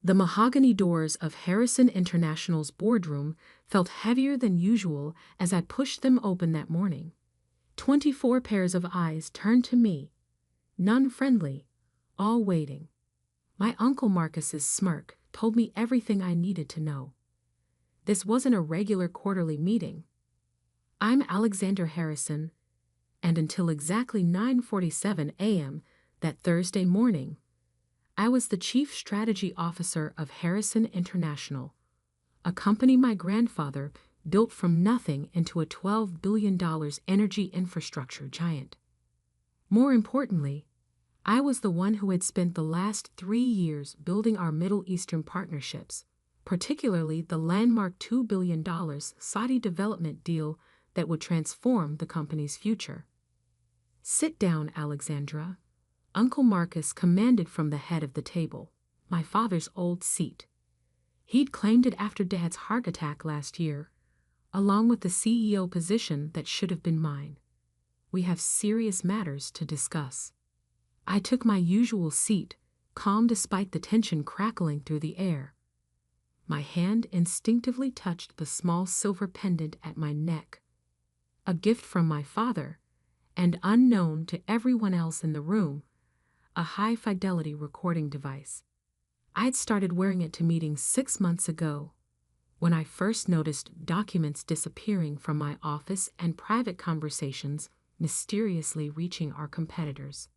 The mahogany doors of Harrison International's boardroom felt heavier than usual as I pushed them open that morning. 24 pairs of eyes turned to me, none friendly, all waiting. My Uncle Marcus's smirk told me everything I needed to know. This wasn't a regular quarterly meeting. I'm Alexander Harrison, and until exactly 9:47 a.m. that Thursday morning, I was the Chief Strategy Officer of Harrison International, a company my grandfather built from nothing into a $12 billion energy infrastructure giant. More importantly, I was the one who had spent the last 3 years building our Middle Eastern partnerships, particularly the landmark $2 billion Saudi development deal that would transform the company's future. "Sit down, Alexandra," Uncle Marcus commanded from the head of the table, my father's old seat. He'd claimed it after Dad's heart attack last year, along with the CEO position that should have been mine. "We have serious matters to discuss." I took my usual seat, calm despite the tension crackling through the air. My hand instinctively touched the small silver pendant at my neck, a gift from my father, and unknown to everyone else in the room, a high-fidelity recording device. I'd started wearing it to meetings 6 months ago, when I first noticed documents disappearing from my office and private conversations mysteriously reaching our competitors.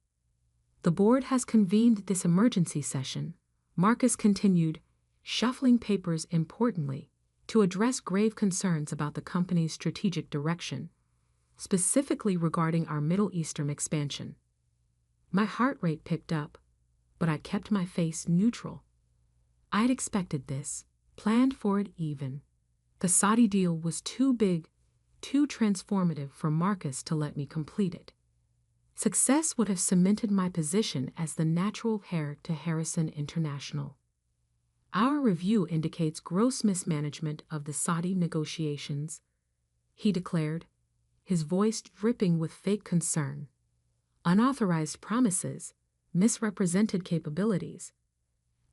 "The board has convened this emergency session," Marcus continued, shuffling papers importantly, "to address grave concerns about the company's strategic direction, specifically regarding our Middle Eastern expansion." My heart rate picked up, but I kept my face neutral. I'd expected this, planned for it even. The Saudi deal was too big, too transformative for Marcus to let me complete it. Success would have cemented my position as the natural heir to Harrison International. "Our review indicates gross mismanagement of the Saudi negotiations," he declared, his voice dripping with fake concern. "Unauthorized promises, misrepresented capabilities,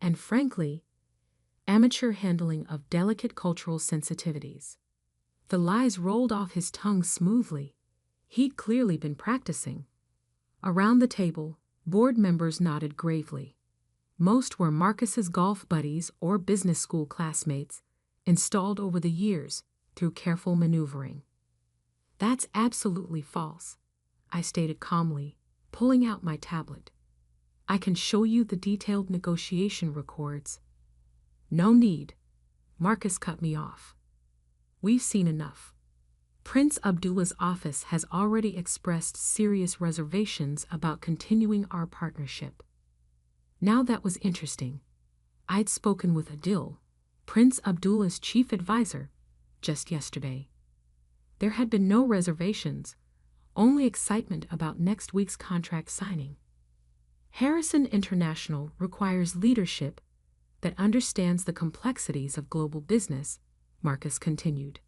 and frankly, amateur handling of delicate cultural sensitivities." The lies rolled off his tongue smoothly. He'd clearly been practicing. Around the table, board members nodded gravely. Most were Marcus's golf buddies or business school classmates, installed over the years through careful maneuvering. "That's absolutely false," I stated calmly, pulling out my tablet. "I can show you the detailed negotiation records." "No need," Marcus cut me off. "We've seen enough. Prince Abdullah's office has already expressed serious reservations about continuing our partnership." Now that was interesting. I'd spoken with Adil, Prince Abdullah's chief advisor, just yesterday. There had been no reservations, only excitement about next week's contract signing. "Harrison International requires leadership that understands the complexities of global business," Marcus continued.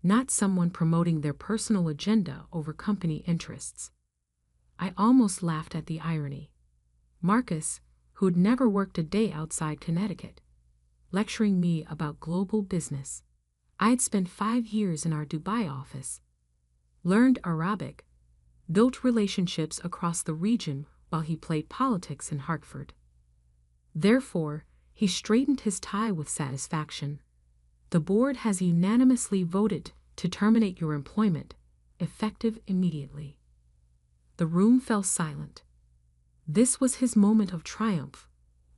"Not someone promoting their personal agenda over company interests." I almost laughed at the irony. Marcus, who'd never worked a day outside Connecticut, lecturing me about global business. I'd spent 5 years in our Dubai office, learned Arabic, built relationships across the region while he played politics in Hartford. Therefore, he straightened his tie with satisfaction. "The board has unanimously voted to terminate your employment, effective immediately." The room fell silent. This was his moment of triumph,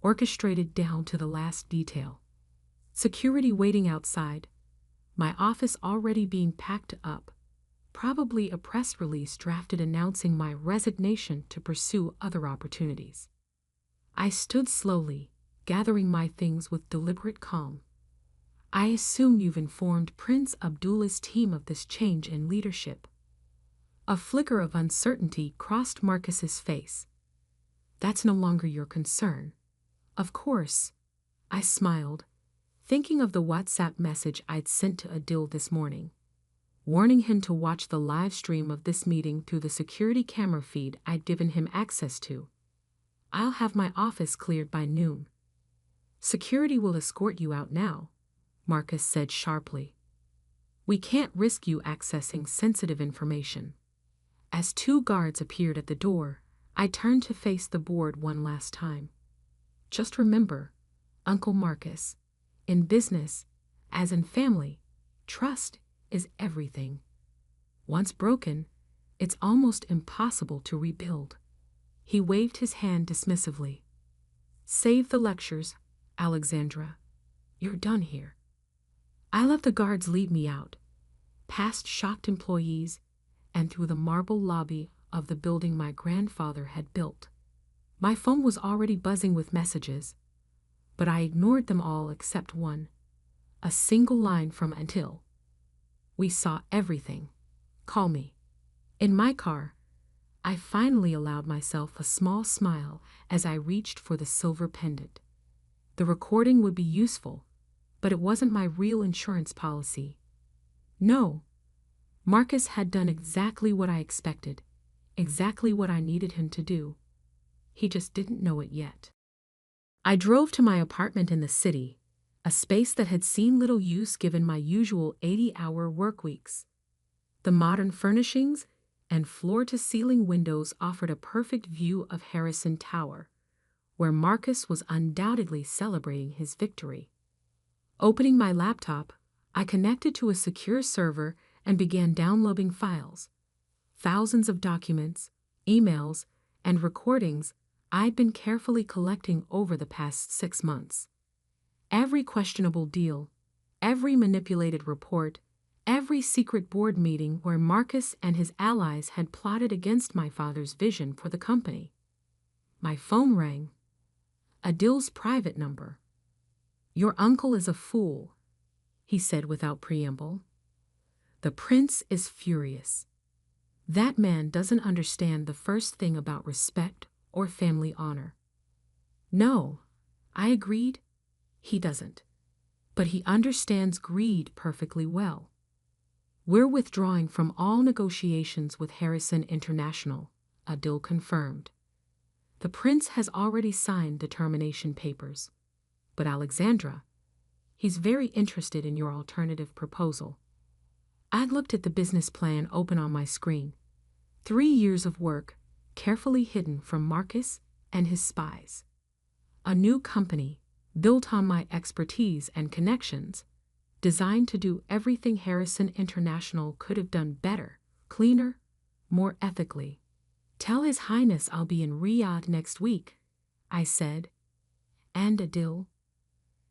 orchestrated down to the last detail. Security waiting outside, my office already being packed up, probably a press release drafted announcing my resignation to pursue other opportunities. I stood slowly, gathering my things with deliberate calm. "I assume you've informed Prince Abdullah's team of this change in leadership." A flicker of uncertainty crossed Marcus's face. "That's no longer your concern." "Of course," I smiled, thinking of the WhatsApp message I'd sent to Adil this morning, warning him to watch the live stream of this meeting through the security camera feed I'd given him access to. "I'll have my office cleared by noon." Security will escort you out now, Marcus said sharply. We can't risk you accessing sensitive information. As two guards appeared at the door, I turned to face the board one last time. Just remember, Uncle Marcus, in business, as in family, trust is everything. Once broken, it's almost impossible to rebuild. He waved his hand dismissively. Save the lectures, Alexandra. You're done here. I let the guards lead me out, past shocked employees, and through the marble lobby of the building my grandfather had built. My phone was already buzzing with messages, but I ignored them all except one, a single line from Until. We saw everything. Call me. In my car, I finally allowed myself a small smile as I reached for the silver pendant. The recording would be useful, but it wasn't my real insurance policy. No, Marcus had done exactly what I expected, exactly what I needed him to do. He just didn't know it yet. I drove to my apartment in the city, a space that had seen little use given my usual 80-hour work weeks. The modern furnishings and floor-to-ceiling windows offered a perfect view of Harrison Tower, where Marcus was undoubtedly celebrating his victory. Opening my laptop, I connected to a secure server and began downloading files. Thousands of documents, emails, and recordings I'd been carefully collecting over the past 6 months. Every questionable deal, every manipulated report, every secret board meeting where Marcus and his allies had plotted against my father's vision for the company. My phone rang. Adil's private number. Your uncle is a fool, he said without preamble. The prince is furious. That man doesn't understand the first thing about respect or family honor. No, I agreed. He doesn't. But he understands greed perfectly well. We're withdrawing from all negotiations with Harrison International, Adil confirmed. The prince has already signed the termination papers. But Alexandra, he's very interested in your alternative proposal. I looked at the business plan open on my screen. 3 years of work, carefully hidden from Marcus and his spies. A new company, built on my expertise and connections, designed to do everything Harrison International could have done better, cleaner, more ethically. Tell His Highness I'll be in Riyadh next week, I said. And Adil,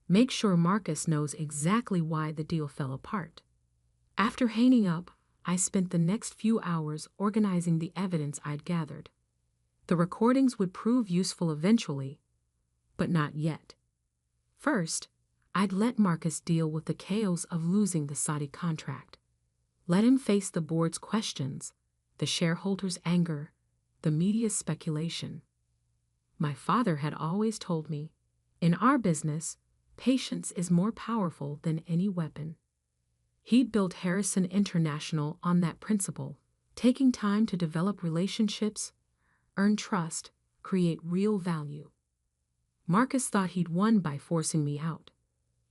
make sure Marcus knows exactly why the deal fell apart. After hanging up, I spent the next few hours organizing the evidence I'd gathered. The recordings would prove useful eventually, but not yet. First, I'd let Marcus deal with the chaos of losing the Saudi contract. Let him face the board's questions, the shareholders' anger, the media's speculation. My father had always told me, in our business, patience is more powerful than any weapon. He'd built Harrison International on that principle, taking time to develop relationships, earn trust, create real value. Marcus thought he'd won by forcing me out.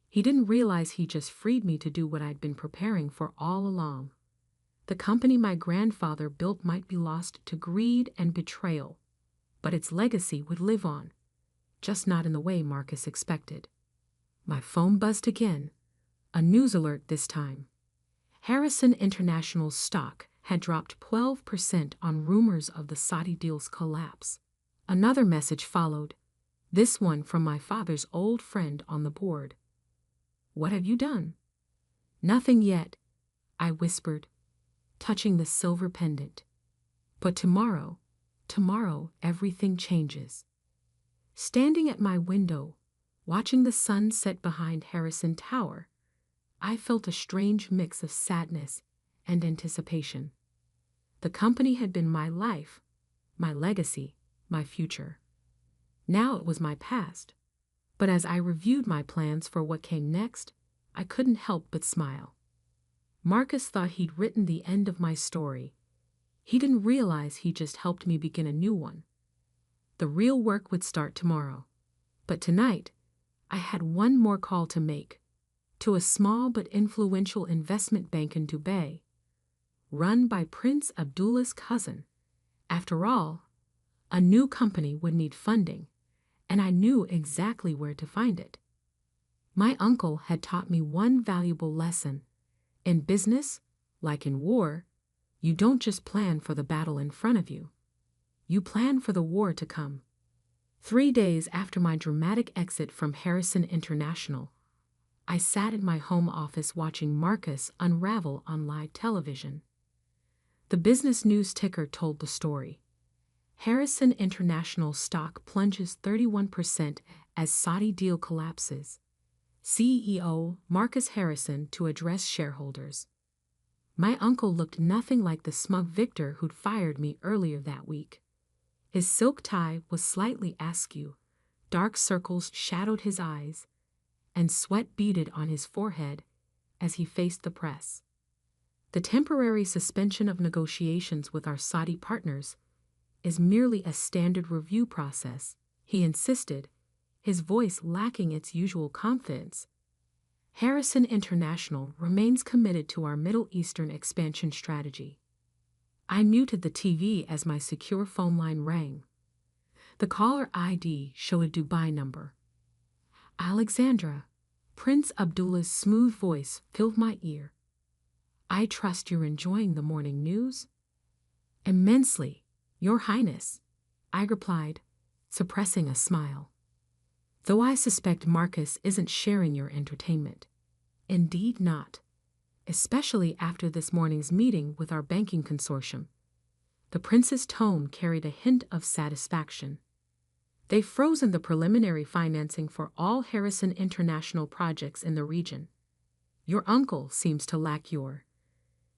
He didn't realize he just freed me to do what I'd been preparing for all along. The company my grandfather built might be lost to greed and betrayal, but its legacy would live on, just not in the way Marcus expected. My phone buzzed again, a news alert this time. Harrison International's stock had dropped 12% on rumors of the Saudi deal's collapse. Another message followed, this one from my father's old friend on the board. What have you done? Nothing yet, I whispered, touching the silver pendant. But tomorrow everything changes. Standing at my window, watching the sun set behind Harrison Tower, I felt a strange mix of sadness and anticipation. The company had been my life, my legacy, my future. Now it was my past. But as I reviewed my plans for what came next, I couldn't help but smile. Marcus thought he'd written the end of my story. He didn't realize he just helped me begin a new one. The real work would start tomorrow. But tonight, I had one more call to make, to a small but influential investment bank in Dubai, run by Prince Abdullah's cousin. After all, a new company would need funding, and I knew exactly where to find it. My uncle had taught me one valuable lesson. In business, like in war, you don't just plan for the battle in front of you. You plan for the war to come. 3 days after my dramatic exit from Harrison International, I sat in my home office watching Marcus unravel on live television. The business news ticker told the story. Harrison International stock plunges 31% as Saudi deal collapses. CEO Marcus Harrison to address shareholders. My uncle looked nothing like the smug victor who'd fired me earlier that week. His silk tie was slightly askew, dark circles shadowed his eyes, and sweat beaded on his forehead as he faced the press. The temporary suspension of negotiations with our Saudi partners is merely a standard review process, he insisted, his voice lacking its usual confidence. Harrison International remains committed to our Middle Eastern expansion strategy. I muted the TV as my secure phone line rang. The caller ID showed a Dubai number. Alexandra, Prince Abdullah's smooth voice filled my ear. I trust you're enjoying the morning news? Immensely, Your Highness, I replied, suppressing a smile. Though I suspect Marcus isn't sharing your entertainment. Indeed not. Especially after this morning's meeting with our banking consortium. The prince's tone carried a hint of satisfaction. They've frozen the preliminary financing for all Harrison International projects in the region. Your uncle seems to lack your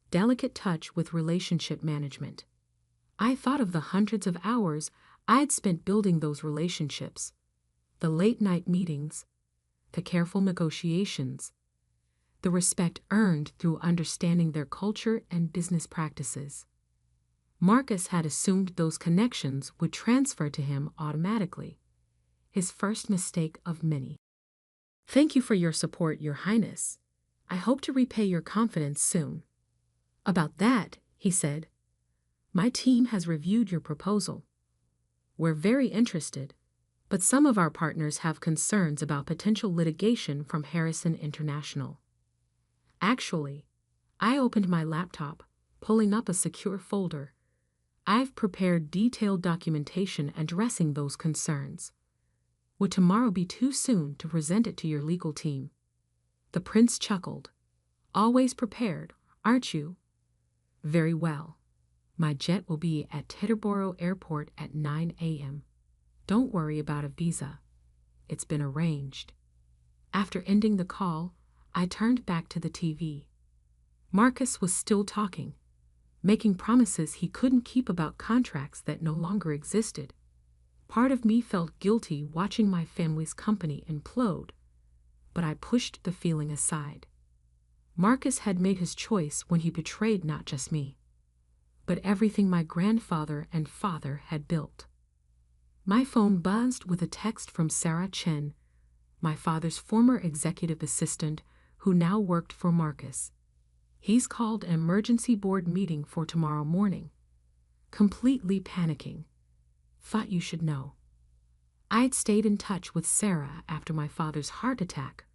delicate touch with relationship management. I thought of the hundreds of hours I'd spent building those relationships, the late-night meetings, the careful negotiations, the respect earned through understanding their culture and business practices. Marcus had assumed those connections would transfer to him automatically, his first mistake of many. Thank you for your support, Your Highness. I hope to repay your confidence soon. About that, he said, my team has reviewed your proposal. We're very interested, but some of our partners have concerns about potential litigation from Harrison International. Actually, I opened my laptop, pulling up a secure folder. I've prepared detailed documentation addressing those concerns. Would tomorrow be too soon to present it to your legal team? The prince chuckled. Always prepared, aren't you? Very well. My jet will be at Teterboro Airport at 9 a.m. Don't worry about a visa. It's been arranged. After ending the call, I turned back to the TV. Marcus was still talking, making promises he couldn't keep about contracts that no longer existed. Part of me felt guilty watching my family's company implode, but I pushed the feeling aside. Marcus had made his choice when he betrayed not just me, but everything my grandfather and father had built. My phone buzzed with a text from Sarah Chen, my father's former executive assistant who now worked for Marcus. He's called an emergency board meeting for tomorrow morning. Completely panicking. Thought you should know. I'd stayed in touch with Sarah after my father's heart attack,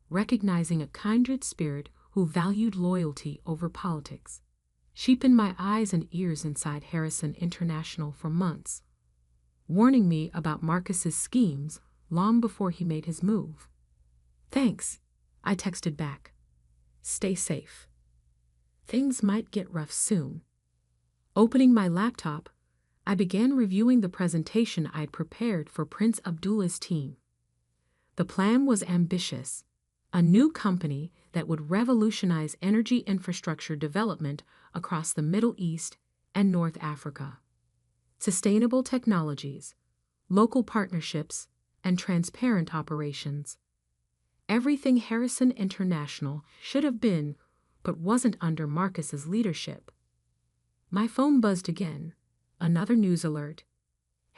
recognizing a kindred spirit who valued loyalty over politics. She'd been my eyes and ears inside Harrison International for months, warning me about Marcus's schemes long before he made his move. Thanks, I texted back. Stay safe. Things might get rough soon. Opening my laptop, I began reviewing the presentation I'd prepared for Prince Abdullah's team. The plan was ambitious, a new company that would revolutionize energy infrastructure development across the Middle East and North Africa. Sustainable technologies, local partnerships, and transparent operations. Everything Harrison International should have been, but wasn't under Marcus's leadership. My phone buzzed again. Another news alert.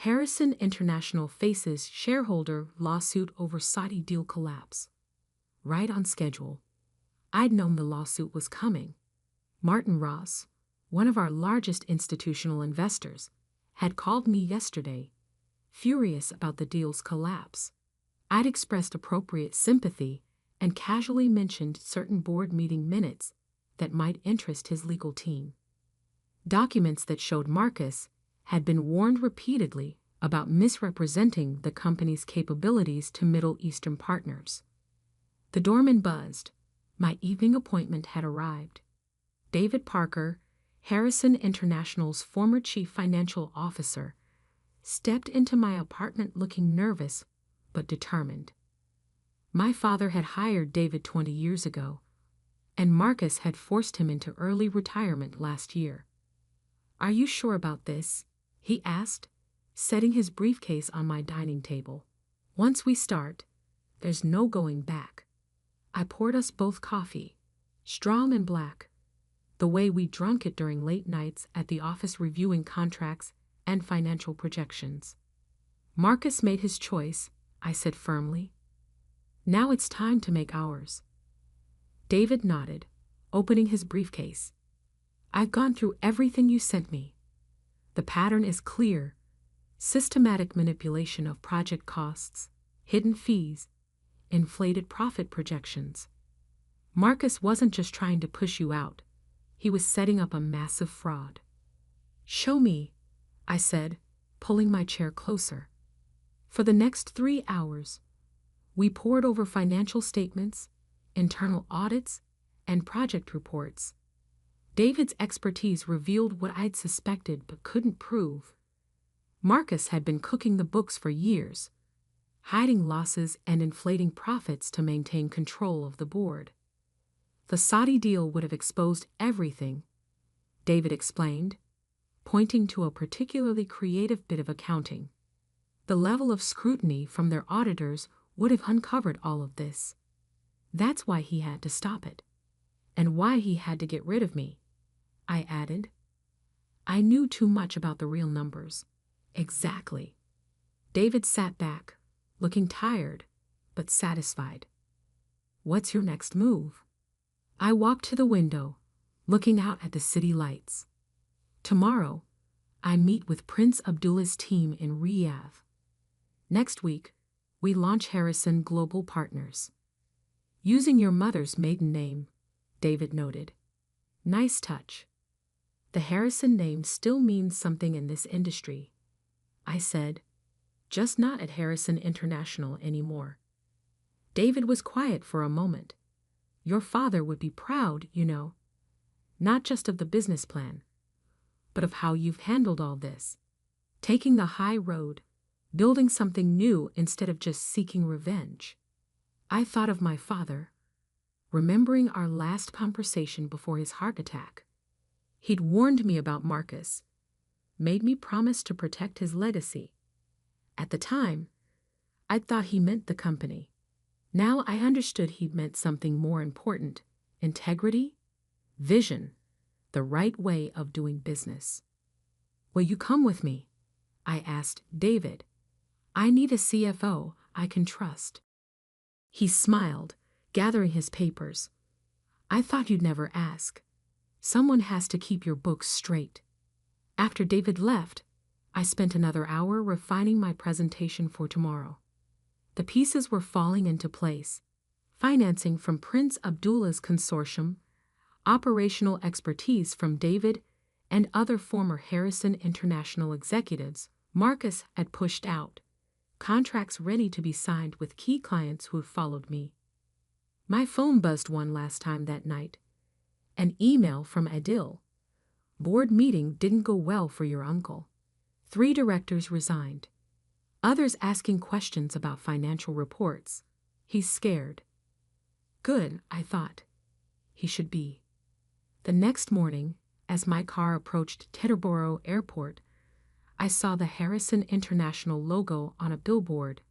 Harrison International faces shareholder lawsuit over Saudi deal collapse. Right on schedule. I'd known the lawsuit was coming. Martin Ross, one of our largest institutional investors, had called me yesterday, furious about the deal's collapse. I'd expressed appropriate sympathy and casually mentioned certain board meeting minutes that might interest his legal team. Documents that showed Marcus had been warned repeatedly about misrepresenting the company's capabilities to Middle Eastern partners. The doorman buzzed. My evening appointment had arrived. David Parker, Harrison International's former chief financial officer, stepped into my apartment looking nervous but determined. My father had hired David 20 years ago, and Marcus had forced him into early retirement last year. "Are you sure about this?" he asked, setting his briefcase on my dining table. "Once we start, there's no going back." I poured us both coffee, strong and black, the way we drunk it during late nights at the office reviewing contracts and financial projections. "Marcus made his choice," I said firmly. "Now it's time to make ours." David nodded, opening his briefcase. "I've gone through everything you sent me. The pattern is clear: systematic manipulation of project costs, hidden fees, inflated profit projections. Marcus wasn't just trying to push you out, he was setting up a massive fraud." "Show me," I said, pulling my chair closer. For the next 3 hours, we pored over financial statements, internal audits, and project reports. David's expertise revealed what I'd suspected but couldn't prove. Marcus had been cooking the books for years, hiding losses and inflating profits to maintain control of the board. "The Saudi deal would have exposed everything," David explained, pointing to a particularly creative bit of accounting. "The level of scrutiny from their auditors would have uncovered all of this. That's why he had to stop it. And why he had to get rid of me," I added. I knew too much about the real numbers. Exactly. David sat back, looking tired, but satisfied. "What's your next move?" I walked to the window, looking out at the city lights. "Tomorrow, I meet with Prince Abdullah's team in Riyadh. Next week, we launch Harrison Global Partners." "Using your mother's maiden name," David noted. "Nice touch." "The Harrison name still means something in this industry," I said, "just not at Harrison International anymore." David was quiet for a moment. "Your father would be proud, you know. Not just of the business plan, but of how you've handled all this. Taking the high road, building something new instead of just seeking revenge." I thought of my father, remembering our last conversation before his heart attack. He'd warned me about Marcus, made me promise to protect his legacy. At the time, I thought he meant the company. Now I understood he meant something more important: integrity, vision, the right way of doing business. "Will you come with me?" I asked David. "I need a CFO I can trust." He smiled, gathering his papers. "I thought you'd never ask. Someone has to keep your books straight." After David left, I spent another hour refining my presentation for tomorrow. The pieces were falling into place: financing from Prince Abdullah's consortium, operational expertise from David and other former Harrison International executives Marcus had pushed out, contracts ready to be signed with key clients who had followed me. My phone buzzed one last time that night. An email from Adil. "Board meeting didn't go well for your uncle. 3 directors resigned. Others asking questions about financial reports. He's scared." Good, I thought. He should be. The next morning, as my car approached Teterboro Airport, I saw the Harrison International logo on a billboard.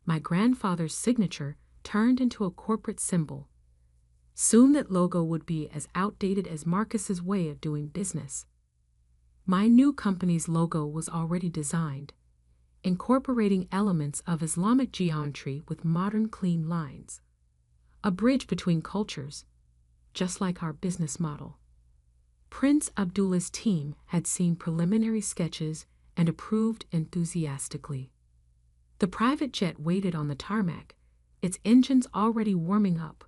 My grandfather's signature turned into a corporate symbol. Soon that logo would be as outdated as Marcus's way of doing business. My new company's logo was already designed, incorporating elements of Islamic geometry with modern clean lines. A bridge between cultures, just like our business model. Prince Abdullah's team had seen preliminary sketches and approved enthusiastically. The private jet waited on the tarmac, its engines already warming up.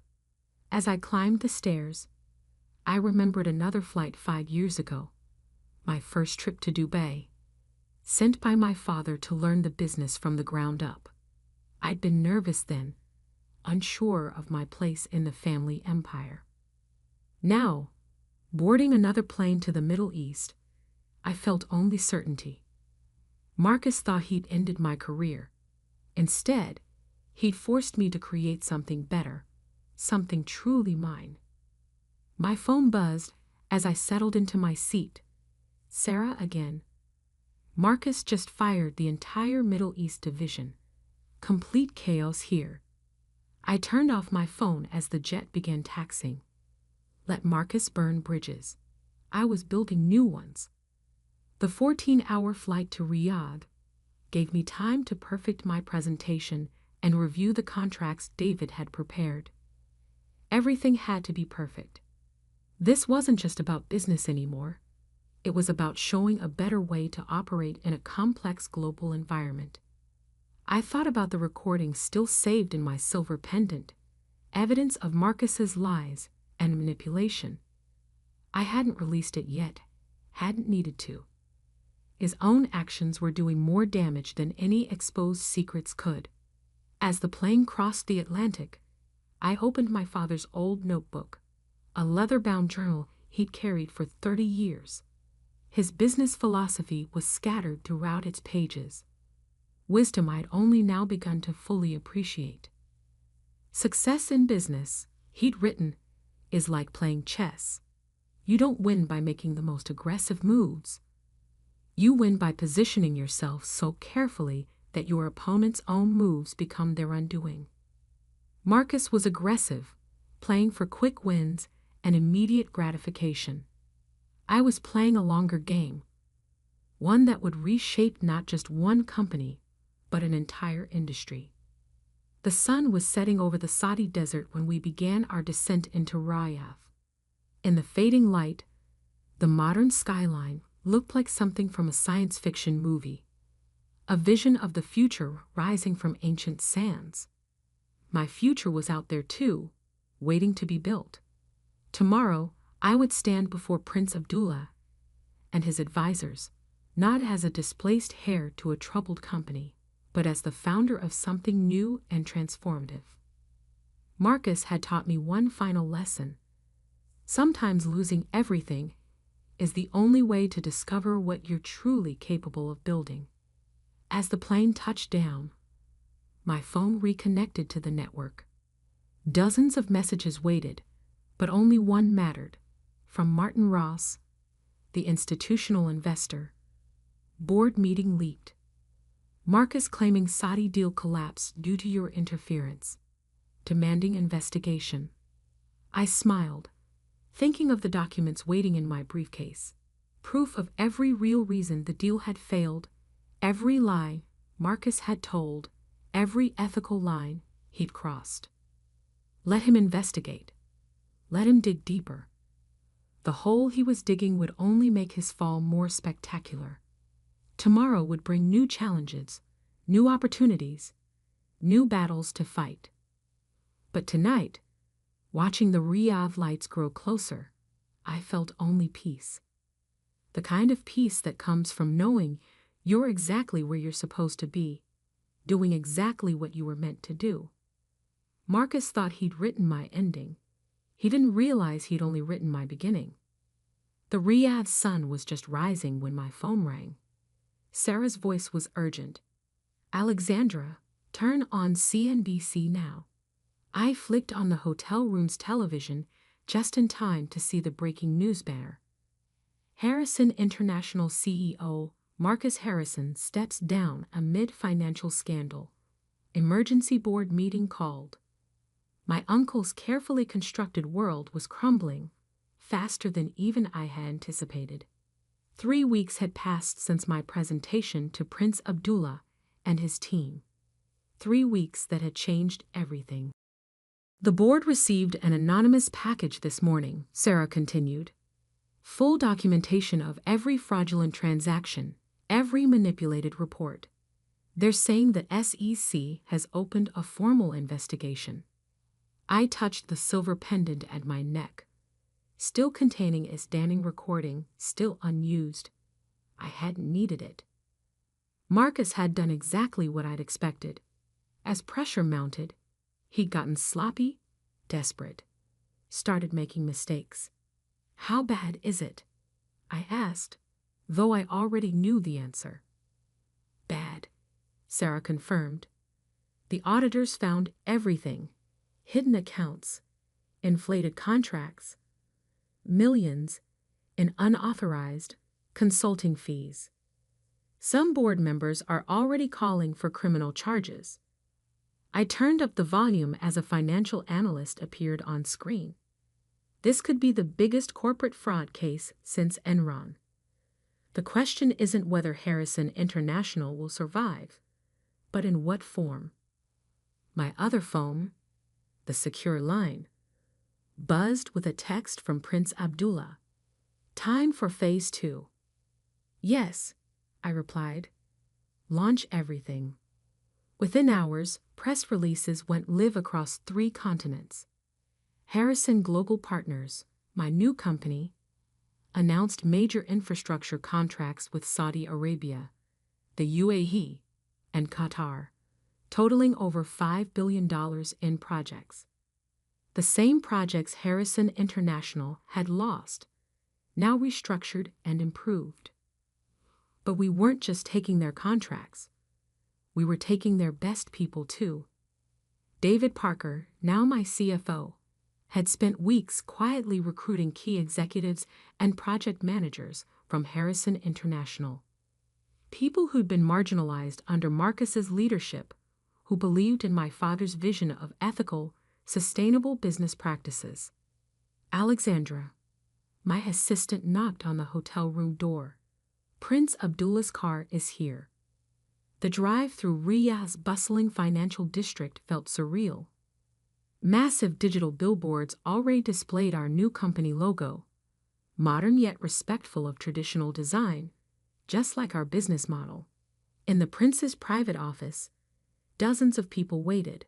As I climbed the stairs, I remembered another flight 5 years ago, my first trip to Dubai, sent by my father to learn the business from the ground up. I'd been nervous then, unsure of my place in the family empire. Now, boarding another plane to the Middle East, I felt only certainty. Marcus thought he'd ended my career. Instead, he'd forced me to create something better, something truly mine. My phone buzzed as I settled into my seat. Sarah again. Marcus just fired the entire Middle East division. Complete chaos here. I turned off my phone as the jet began taxiing. Let Marcus burn bridges. I was building new ones. The 14-hour flight to Riyadh gave me time to perfect my presentation and review the contracts David had prepared. Everything had to be perfect. This wasn't just about business anymore. It was about showing a better way to operate in a complex global environment. I thought about the recordings still saved in my silver pendant, evidence of Marcus's lies and manipulation. I hadn't released it yet, hadn't needed to. His own actions were doing more damage than any exposed secrets could. As the plane crossed the Atlantic, I opened my father's old notebook, a leather-bound journal he'd carried for 30 years. His business philosophy was scattered throughout its pages. Wisdom I'd only now begun to fully appreciate. Success in business, he'd written, is like playing chess. You don't win by making the most aggressive moves. You win by positioning yourself so carefully that your opponent's own moves become their undoing. Marcus was aggressive, playing for quick wins and immediate gratification. I was playing a longer game, one that would reshape not just one company, but an entire industry. The sun was setting over the Saudi desert when we began our descent into Riyadh. In the fading light, the modern skyline looked like something from a science fiction movie, a vision of the future rising from ancient sands. My future was out there too, waiting to be built. Tomorrow, I would stand before Prince Abdullah and his advisors, not as a displaced heir to a troubled company, but as the founder of something new and transformative. Marcus had taught me one final lesson. Sometimes losing everything is the only way to discover what you're truly capable of building. As the plane touched down, my phone reconnected to the network. Dozens of messages waited, but only one mattered. From Martin Ross, the institutional investor. Board meeting leaked. Marcus claiming Saudi deal collapsed due to your interference. Demanding investigation. I smiled, thinking of the documents waiting in my briefcase. Proof of every real reason the deal had failed, every lie Marcus had told, every ethical line he'd crossed. Let him investigate. Let him dig deeper. The hole he was digging would only make his fall more spectacular. Tomorrow would bring new challenges, new opportunities, new battles to fight. But tonight, watching the Riyadh lights grow closer, I felt only peace. The kind of peace that comes from knowing you're exactly where you're supposed to be, doing exactly what you were meant to do. Marcus thought he'd written my ending. He didn't realize he'd only written my beginning. The Riyadh sun was just rising when my phone rang. Sarah's voice was urgent. Alexandra, turn on CNBC now. I flicked on the hotel room's television just in time to see the breaking news banner. Harrison International CEO Marcus Harrison steps down amid financial scandal. Emergency board meeting called. My uncle's carefully constructed world was crumbling, faster than even I had anticipated. 3 weeks had passed since my presentation to Prince Abdullah, and his team. 3 weeks that had changed everything. The board received an anonymous package this morning, Sarah continued. Full documentation of every fraudulent transaction, every manipulated report. They're saying the SEC has opened a formal investigation. I touched the silver pendant at my neck, still containing a standing recording, still unused. I hadn't needed it. Marcus had done exactly what I'd expected. As pressure mounted, he'd gotten sloppy, desperate, started making mistakes. How bad is it? I asked, though I already knew the answer. Bad, Sarah confirmed. The auditors found everything: hidden accounts, inflated contracts, millions in unauthorized consulting fees. Some board members are already calling for criminal charges. I turned up the volume as a financial analyst appeared on screen. This could be the biggest corporate fraud case since Enron. The question isn't whether Harrison International will survive, but in what form. My other phone, the secure line, buzzed with a text from Prince Abdullah. Time for phase 2. Yes, I replied. Launch everything. Within hours, press releases went live across 3 continents. Harrison Global Partners, my new company, announced major infrastructure contracts with Saudi Arabia, the UAE, and Qatar, totaling over $5 billion in projects. The same projects Harrison International had lost, now restructured and improved. But we weren't just taking their contracts. We were taking their best people too. David Parker, now my CFO, had spent weeks quietly recruiting key executives and project managers from Harrison International. People who'd been marginalized under Marcus's leadership, who believed in my father's vision of ethical, sustainable business practices. Alexandra, my assistant, knocked on the hotel room door. Prince Abdullah's car is here. The drive through Riyadh's bustling financial district felt surreal. Massive digital billboards already displayed our new company logo, modern yet respectful of traditional design, just like our business model. In the prince's private office, dozens of people waited.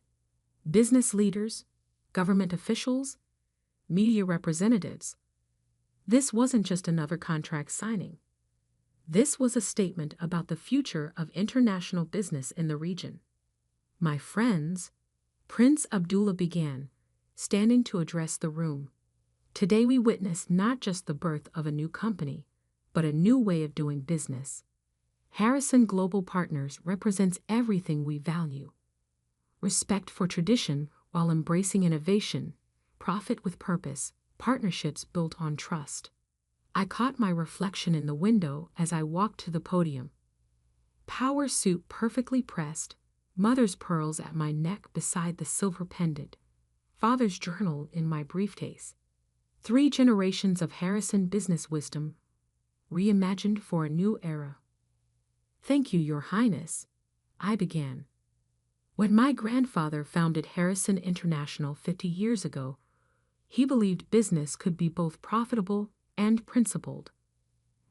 Business leaders, government officials, media representatives. This wasn't just another contract signing. This was a statement about the future of international business in the region. My friends, Prince Abdullah began, standing to address the room. Today we witness not just the birth of a new company, but a new way of doing business. Harrison Global Partners represents everything we value. Respect for tradition while embracing innovation, profit with purpose, partnerships built on trust. I caught my reflection in the window as I walked to the podium. Power suit perfectly pressed, mother's pearls at my neck beside the silver pendant, father's journal in my briefcase. 3 generations of Harrison business wisdom, reimagined for a new era. Thank you, Your Highness, I began. When my grandfather founded Harrison International 50 years ago, he believed business could be both profitable and principled.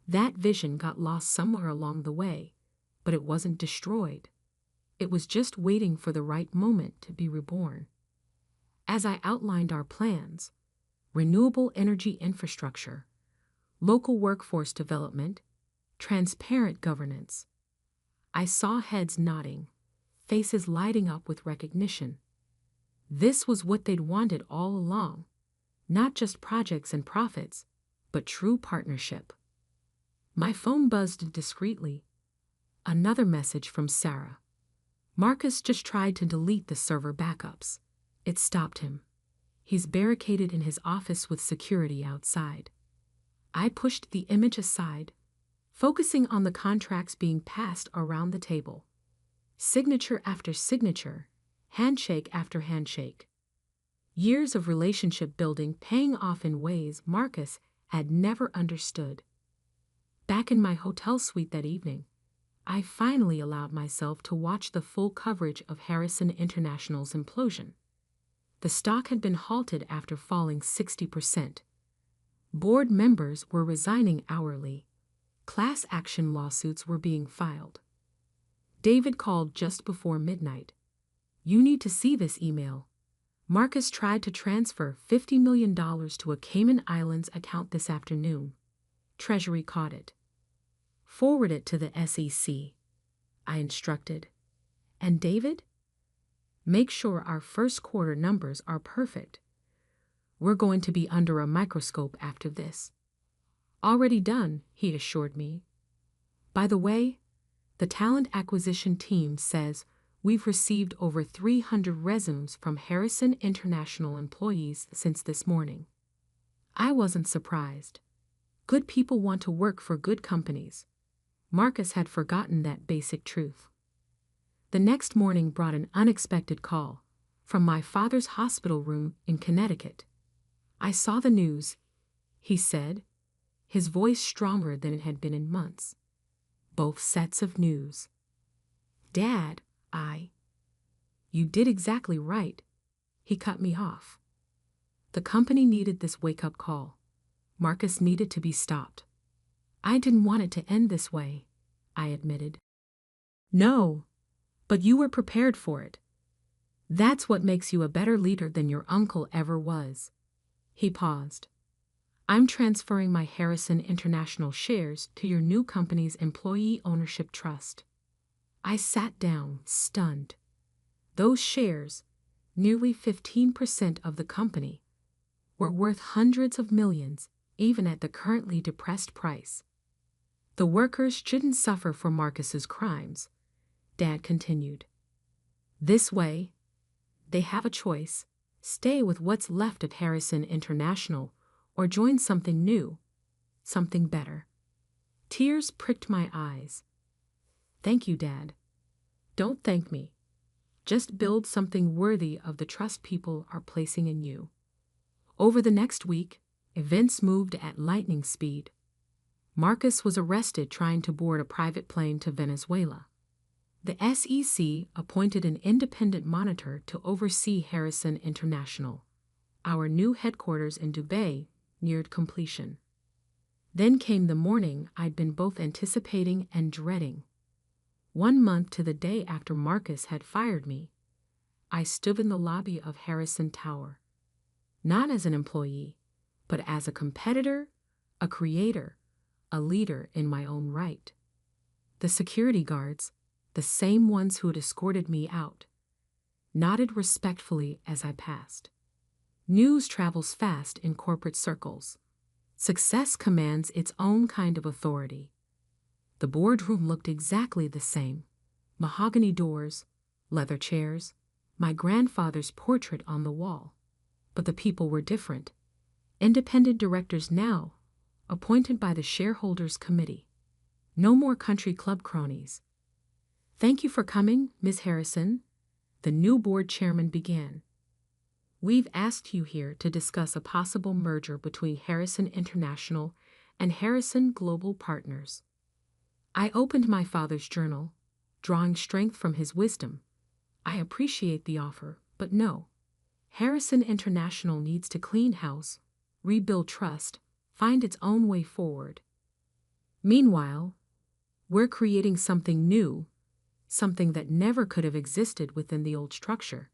That vision got lost somewhere along the way, but it wasn't destroyed. It was just waiting for the right moment to be reborn. As I outlined our plans, renewable energy infrastructure, local workforce development, transparent governance, I saw heads nodding, faces lighting up with recognition. This was what they'd wanted all along, not just projects and profits, but true partnership. My phone buzzed discreetly. Another message from Sarah. Marcus just tried to delete the server backups. It stopped him. He's barricaded in his office with security outside. I pushed the image aside, focusing on the contracts being passed around the table. Signature after signature, handshake after handshake. Years of relationship building paying off in ways Marcus had never understood. Back in my hotel suite that evening, I finally allowed myself to watch the full coverage of Harrison International's implosion. The stock had been halted after falling 60%. Board members were resigning hourly. Class action lawsuits were being filed. David called just before midnight. "You need to see this email. Marcus tried to transfer $50 million to a Cayman Islands account this afternoon. Treasury caught it. Forward it to the SEC," I instructed. "And David? Make sure our first quarter numbers are perfect. We're going to be under a microscope after this." "Already done," he assured me. "By the way, the talent acquisition team says we've received over 300 resumes from Harrison International employees since this morning." I wasn't surprised. Good people want to work for good companies. Marcus had forgotten that basic truth. The next morning brought an unexpected call from my father's hospital room in Connecticut. "I saw the news," he said, his voice stronger than it had been in months. "Both sets of news." "Dad," "You did exactly right." He cut me off. The company needed this wake-up call. Marcus needed to be stopped. "I didn't want it to end this way," I admitted. "No, but you were prepared for it. That's what makes you a better leader than your uncle ever was." He paused. "I'm transferring my Harrison International shares to your new company's employee ownership trust." I sat down, stunned. Those shares, nearly 15% of the company, were worth hundreds of millions, even at the currently depressed price. "The workers shouldn't suffer for Marcus's crimes," Dad continued. "This way, they have a choice: stay with what's left of Harrison International or join something new, something better." Tears pricked my eyes. "Thank you, Dad." "Don't thank me. Just build something worthy of the trust people are placing in you." Over the next week, events moved at lightning speed. Marcus was arrested trying to board a private plane to Venezuela. The SEC appointed an independent monitor to oversee Harrison International. Our new headquarters in Dubai neared completion. Then came the morning I'd been both anticipating and dreading. 1 month to the day after Marcus had fired me, I stood in the lobby of Harrison Tower. Not as an employee, but as a competitor, a creator, a leader in my own right. The security guards, the same ones who had escorted me out, nodded respectfully as I passed. News travels fast in corporate circles. Success commands its own kind of authority. The boardroom looked exactly the same. Mahogany doors, leather chairs, my grandfather's portrait on the wall. But the people were different. Independent directors now, appointed by the shareholders' committee. No more country club cronies. "Thank you for coming, Ms. Harrison," the new board chairman began. "We've asked you here to discuss a possible merger between Harrison International and Harrison Global Partners." I opened my father's journal, drawing strength from his wisdom. "I appreciate the offer, but no. Harrison International needs to clean house, rebuild trust, find its own way forward. Meanwhile, we're creating something new, something that never could have existed within the old structure.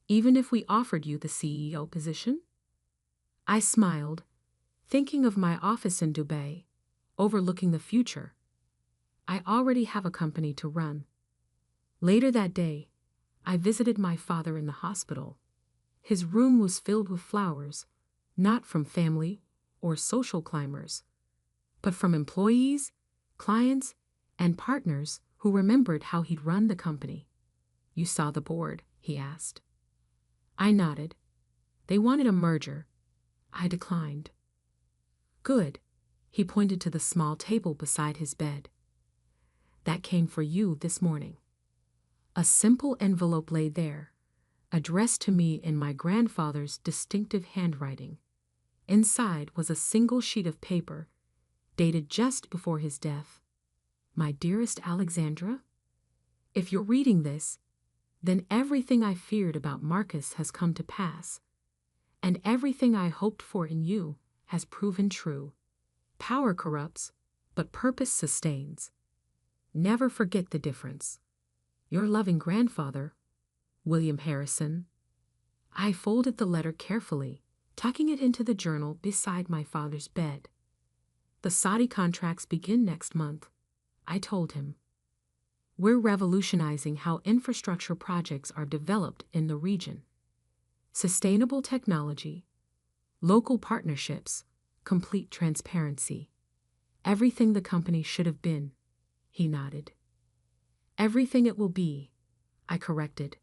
Even if we offered you the CEO position?" I smiled, thinking of my office in Dubai, overlooking the future. I already have a company to run. Later that day, I visited my father in the hospital. His room was filled with flowers, not from family or social climbers, but from employees, clients, and partners who remembered how he'd run the company. "You saw the board?" he asked. I nodded. They wanted a merger. I declined. "Good." He pointed to the small table beside his bed. "That came for you this morning." A simple envelope lay there, addressed to me in my grandfather's distinctive handwriting. Inside was a single sheet of paper, dated just before his death. My dearest Alexandra, if you're reading this, then everything I feared about Marcus has come to pass, and everything I hoped for in you has proven true. Power corrupts, but purpose sustains. Never forget the difference. Your loving grandfather, William Harrison. I folded the letter carefully, tucking it into the journal beside my father's bed. The Saudi contracts begin next month, I told him. We're revolutionizing how infrastructure projects are developed in the region. Sustainable technology, local partnerships, complete transparency. Everything the company should have been, he nodded. Everything it will be, I corrected,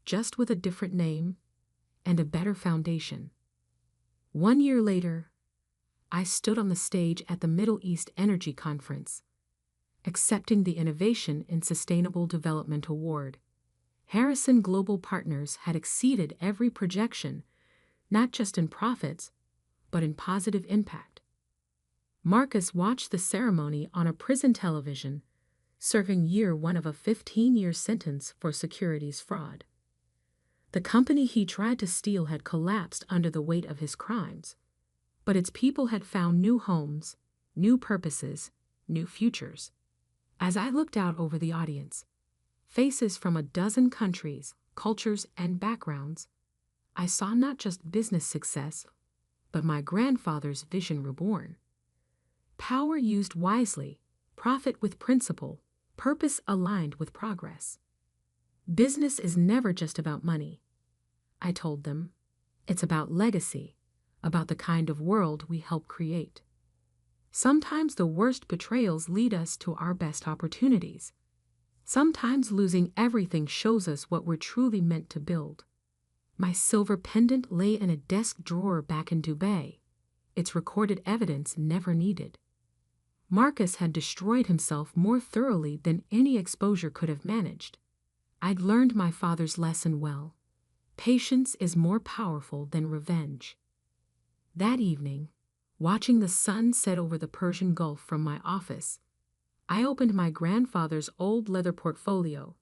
just with a different name and a better foundation. 1 year later, I stood on the stage at the Middle East Energy Conference, accepting the Innovation in Sustainable Development Award. Harrison Global Partners had exceeded every projection, not just in profits, but in positive impact. Marcus watched the ceremony on a prison television, serving year one of a 15-year sentence for securities fraud. The company he tried to steal had collapsed under the weight of his crimes, but its people had found new homes, new purposes, new futures. As I looked out over the audience, faces from a dozen countries, cultures, and backgrounds, I saw not just business success, but my grandfather's vision reborn. Power used wisely, profit with principle, purpose aligned with progress. Business is never just about money, I told them. It's about legacy, about the kind of world we help create. Sometimes the worst betrayals lead us to our best opportunities. Sometimes losing everything shows us what we're truly meant to build. My silver pendant lay in a desk drawer back in Dubai, its recorded evidence never needed. Marcus had destroyed himself more thoroughly than any exposure could have managed. I'd learned my father's lesson well. Patience is more powerful than revenge. That evening, watching the sun set over the Persian Gulf from my office, I opened my grandfather's old leather portfolio,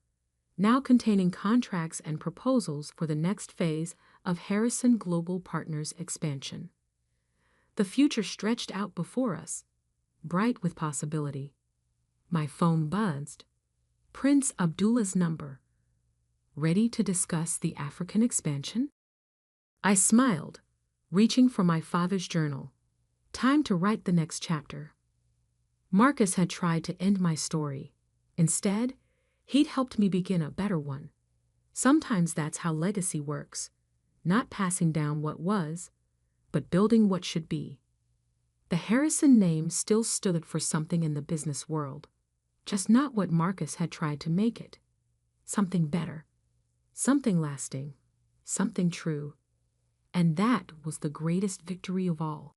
now containing contracts and proposals for the next phase of Harrison Global Partners' expansion. The future stretched out before us, bright with possibility. My phone buzzed. Prince Abdullah's number. Ready to discuss the African expansion? I smiled, reaching for my father's journal. Time to write the next chapter. Marcus had tried to end my story. Instead, he'd helped me begin a better one. Sometimes that's how legacy works, not passing down what was, but building what should be. The Harrison name still stood for something in the business world, just not what Marcus had tried to make it. Something better, something lasting, something true. And that was the greatest victory of all.